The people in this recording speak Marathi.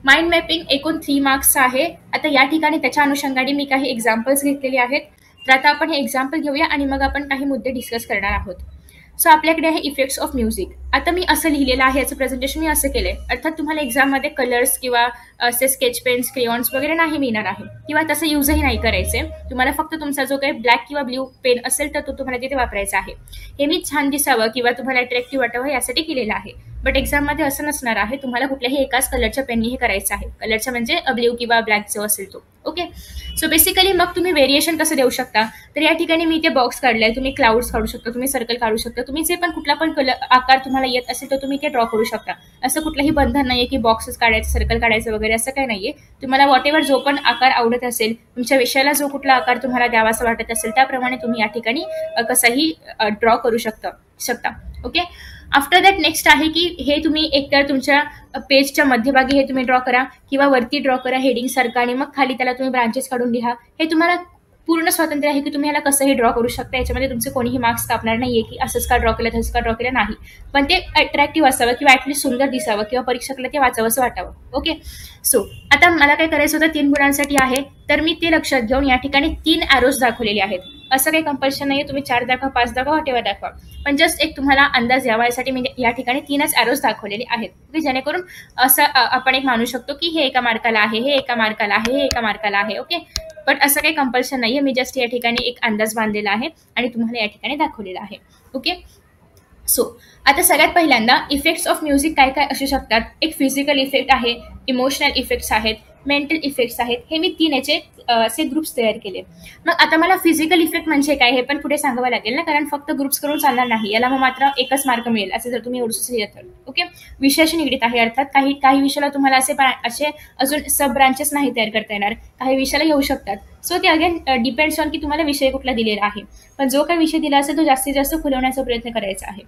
माइंड मॅपिंग एकूण 3 मार्क्स आहे. आता या ठिकाणी त्याच्या अनुषंगाने मी काही एक्झाम्पल्स घेतलेले आहेत. तर आता आपण हे एक्झाम्पल घेऊया आणि मग आपण काही मुद्दे डिस्कस करणार आहोत. सो आपल्याकडे आहे इफेक्ट्स ऑफ म्युझिक. आता मी असं लिहिलेलं आहे, याचं प्रेझेंटेशन मी असं केलंय. अर्थात तुम्हाला एक्झाममध्ये कलर्स किंवा असे स्केच पेन्स, क्रेयॉन्स वगैरे नाही मिळणार आहे किंवा तसं युजही नाही करायचे. तुम्हाला फक्त तुमचा जो काही ब्लॅक किंवा ब्ल्यू पेन असेल तर तो तुम्हाला तिथे वापरायचा आहे. हे मी छान दिसावं किंवा तुम्हाला अट्रॅक्टिव्ह वाटावं यासाठी केलेलं आहे. बट एक्झाममध्ये असं नसणार आहे. तुम्हाला कुठल्याही एकाच कलरच्या पेननी हे करायचं आहे. कलरचा म्हणजे ब्ल्यू किंवा ब्लॅक जो असेल तो. ओके. सो बेसिकली मग तुम्ही व्हेरिएशन कसं देऊ शकता, तर या ठिकाणी मी ते बॉक्स काढलाय. तुम्ही क्लाउड्स काढू शकता, तुम्ही सर्कल काढू शकता, तुम्ही जे पण कुठला पण कलर आकार तुम्हाला येत असेल तर तुम्ही ते ड्रॉ करू शकता. असं कुठलंही बंधन नाहीये की बॉक्सेस काढायचं, सर्कल काढायचं वगैरे असं काही नाहीये. तुम्हाला वॉट एव्हर जो पण आकार आवडत असेल, तुमच्या विषयाला जो कुठला आकार तुम्हाला द्यावासा वाटत असेल त्याप्रमाणे तुम्ही या ठिकाणी कसाही ड्रॉ करू शकता. ओके. आफ्टर दॅट नेक्स्ट आहे की हे तुम्ही एकतर तुमच्या पेजच्या मध्यभागी हे तुम्ही ड्रॉ करा किंवा वरती ड्रॉ करा हेडिंग सारखं आणि मग खाली त्याला तुम्ही ब्रांचेस काढून लिहा. हे तुम्हाला पूर्ण स्वातंत्र्य आहे की तुम्ही ह्याला कसंही ड्रॉ करू शकता. याच्यामध्ये तुमचे कोणीही मार्क्स कापणार नाहीये की असंच का ड्रॉ केलं तसंच का ड्रॉ केलं नाही. पण ते अट्रॅक्टिव्ह असावं किंवा ऍटलीस्ट सुंदर दिसावं किंवा परीक्षकाला ते वाचावंसं वाटावं. ओके. सो आता मला काय करायचं होतं, 3 गुणांसाठी आहे तर मी ते लक्षात घेऊन या ठिकाणी 3 ॲरोज दाखवलेले आहेत. असं काही कंपल्शन नाहीये तुम्ही 4 दाखवा, 5 दाखवा, वॉटेवर दाखवा. पण जस्ट एक तुम्हाला अंदाज यावा यासाठी मी या ठिकाणी 3च ॲरोज दाखवलेले आहेत. जेणेकरून असं आपण एक मानू शकतो की हे एका मार्काला आहे, हे एका मार्काला आहे, हे एका मार्काला आहे. ओके. बट असं काही कंपल्शन नाहीये. मी जस्ट या ठिकाणी एक अंदाज बांधलेला आहे आणि तुम्हाला या ठिकाणी दाखवलेला आहे. ओके. सो आता सगळ्यात पहिल्यांदा इफेक्ट्स ऑफ म्युझिक काय काय असू शकतात. एक फिजिकल इफेक्ट आहे, इमोशनल इफेक्ट्स आहेत, मेंटल इफेक्ट्स आहेत. हे मी 3 याचे असे ग्रुप्स तयार केले. मग आता मला फिजिकल इफेक्ट म्हणजे काय हे पण पुढे सांगावं लागेल ना, कारण फक्त ग्रुप्स करून चालणार नाही. याला मग मात्र 1च मार्क मिळेल असे जर तुम्ही एवढंच लिहिलं तर. ओके. विषयाशी निगडीत आहे. अर्थात काही विषयाला तुम्हाला असे अजून सब ब्रांचेस नाही तयार करता येणार. काही विषयाला येऊ शकतात. सो ते अगेन डिपेंड्स ऑन की तुम्हाला विषय कुठला दिलेला आहे. पण जो काही विषय दिला असेल तो जास्तीत जास्त खुलवण्याचा प्रयत्न करायचा आहे.